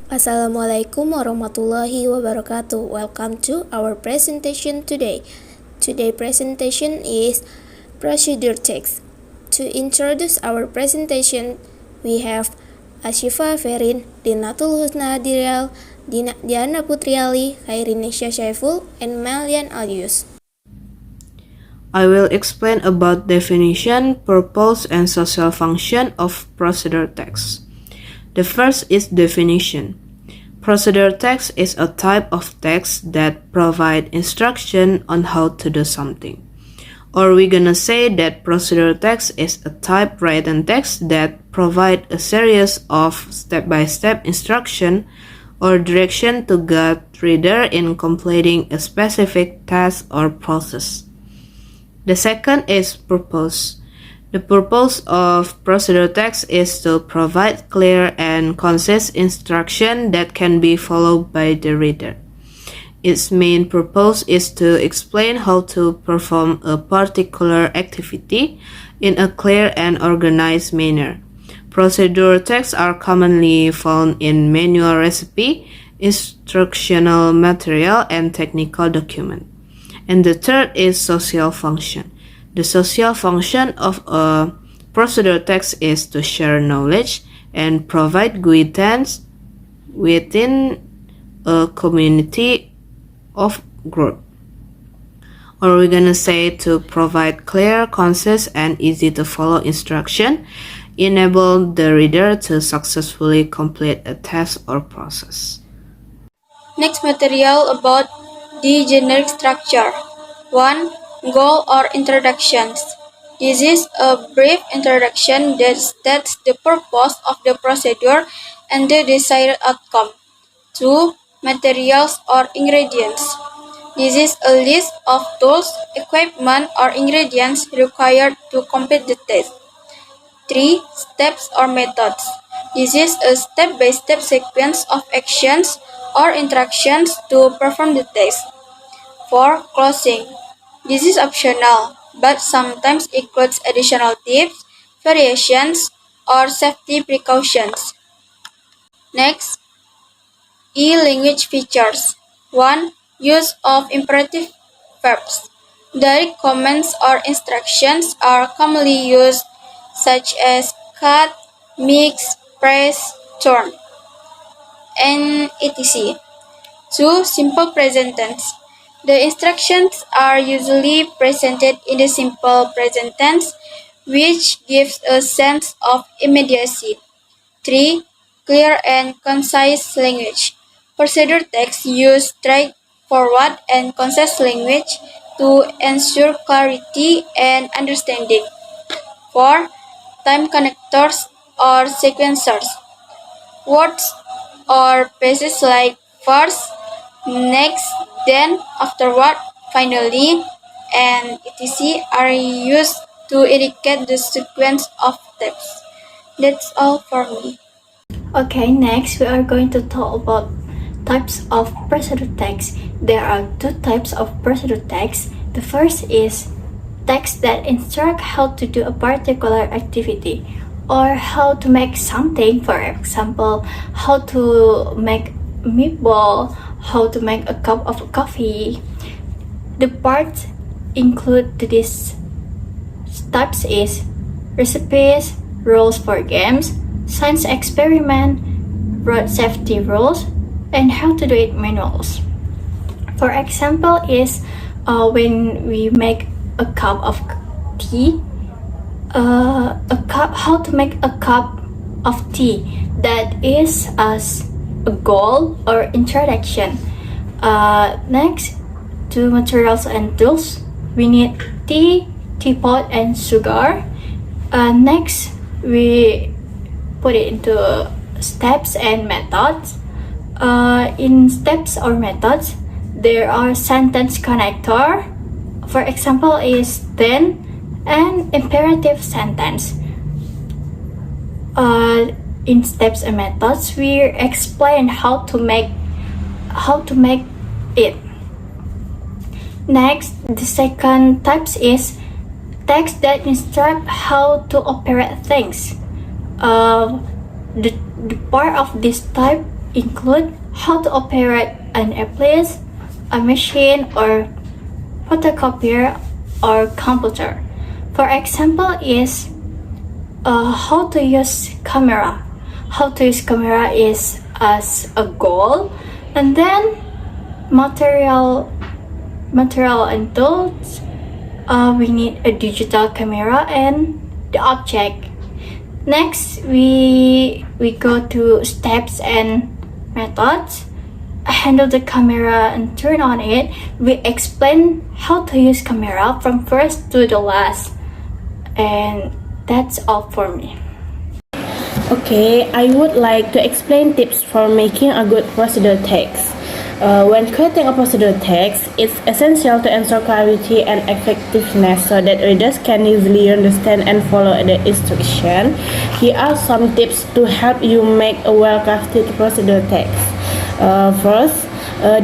Assalamualaikum warahmatullahi wabarakatuh. Welcome to our presentation today. Today's presentation is procedure text. To introduce our presentation, we have Ashifa Ferin, Dinatul Husna Dirial, Diana Putriali, Khairinisha Syaiful, and Melian Alius. I will explain about definition, purpose, and social function of procedure text. The first is definition. Procedure text is a type of text that provide instruction on how to do something. Or we're gonna say that procedure text is a type written text that provide a series of step-by-step instruction or direction to guide reader in completing a specific task or process. The second is purpose. The purpose of procedure text is to provide clear and concise instruction that can be followed by the reader. Its main purpose is to explain how to perform a particular activity in a clear and organized manner. Procedure texts are commonly found in manual recipe, instructional material, and technical document. And the third is social function. The social function of a procedure text is to share knowledge and provide guidance within a community of group. Or we're gonna say to provide clear, concise, and easy to follow instruction, enable the reader to successfully complete a task or process. Next material about the generic structure. 1. Goal or introductions. This is a brief introduction that states the purpose of the procedure and the desired outcome. 2. Materials or ingredients. This is a list of tools, equipment, or ingredients required to complete the test. 3. Steps or methods. This is a step-by-step sequence of actions or instructions to perform the test. 4. Closing. This is optional, but sometimes includes additional tips, variations, or safety precautions. Next, language features. 1. Use of imperative verbs. Direct commands or instructions are commonly used, such as cut, mix, press, turn, and etc. 2. Simple present tense. The instructions are usually presented in the simple present tense, which gives a sense of immediacy. 3. Clear and concise language. Procedure texts use straightforward and concise language to ensure clarity and understanding. 4. Time connectors or sequencers. Words or phrases like first, next, then, afterward, finally, and etc. are used to indicate the sequence of steps. That's all for me. Okay, next we are going to talk about types of procedure text. There are two types of procedure text. The first is text that instruct how to do a particular activity or how to make something, for example, how to make meatball, how to make a cup of coffee. The parts include these types is recipes, rules for games, science experiment, road safety rules, and how to do it manuals. For example is when we make a cup of tea, how to make a cup of tea. That is as a goal or introduction. Next, to materials and tools, we need tea, teapot, and sugar. Next, we put it into steps and methods. In steps or methods, there are sentence connector. For example, is then and imperative sentence. In steps and methods, we explain how to make it. Next, the second types is text that instruct how to operate things. The part of this type include how to operate an applet, a machine, or photocopier or computer. For example, is how to use camera. How to use camera is as a goal, and then material and tools. We need a digital camera and the object. Next, we go to steps and methods. Handle the camera and turn on it. We explain how to use camera from first to the last. And that's all for me. Okay, I would like to explain tips for making a good procedure text. When creating a procedure text, it's essential to ensure clarity and effectiveness so that readers can easily understand and follow the instruction. Here are some tips to help you make a well-crafted procedure text. First,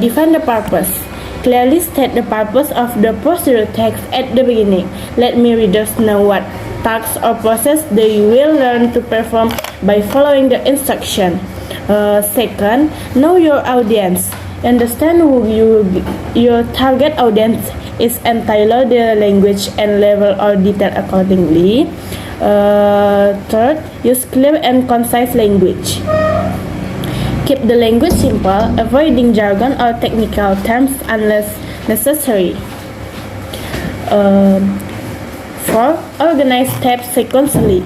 define the purpose. Clearly state the purpose of the procedure text at the beginning. Let readers know what tasks or process they will learn to perform by following the instruction. Second, know your audience. Understand who your target audience is and tailor the language and level or detail accordingly. Third, use clear and concise language. Keep the language simple, avoiding jargon or technical terms unless necessary. 4. Organize steps sequentially.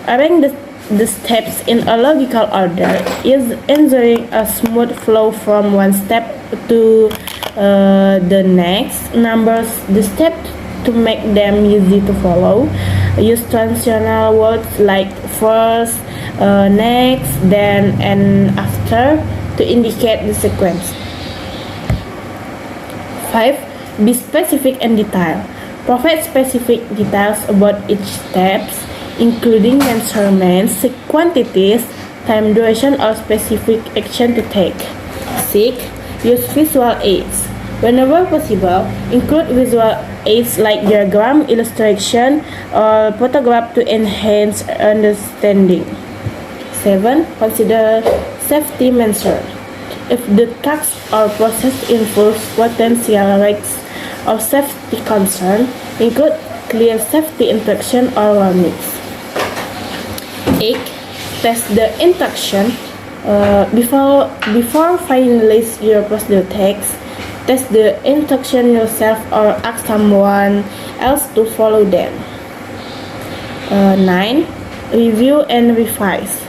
Arrange the steps in a logical order, is ensuring a smooth flow from one step to the next. Numbers the steps to make them easy to follow. Use transitional words like first, next, then, and after to indicate the sequence. 5. Be specific and detailed. Provide specific details about each steps, including measurements, quantities, time duration, or specific action to take. 6. Use visual aids. Whenever possible, include visual aids like diagram, illustration, or photograph to enhance understanding. 7. Consider safety measures. If the task or process involves potential risks or safety concern, include clear safety instruction or warnings. 8. Test the instruction before finalize your procedure text. Test the instruction yourself or ask someone else to follow them. 9. Review and revise.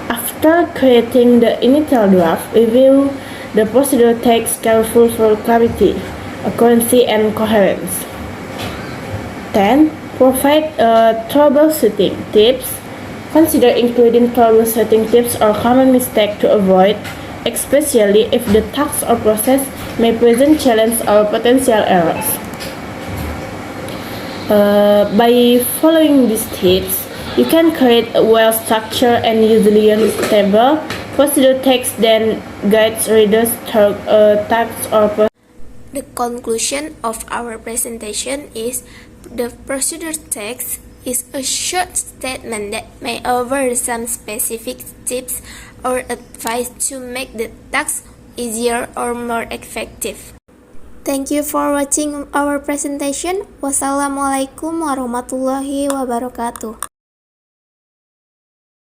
After creating the initial draft, review the procedure text carefully for clarity, accuracy, and coherence. 10. Provide troubleshooting tips. Consider including troubleshooting tips or common mistakes to avoid, especially if the task or process may present challenges or potential errors. By following these tips, you can create a well-structured and easily understandable procedure text that guides readers through tasks or process. The conclusion of our presentation is the procedure text is a short statement that may offer some specific tips or advice to make the task easier or more effective. Thank you for watching our presentation. Wassalamualaikum warahmatullahi wabarakatuh.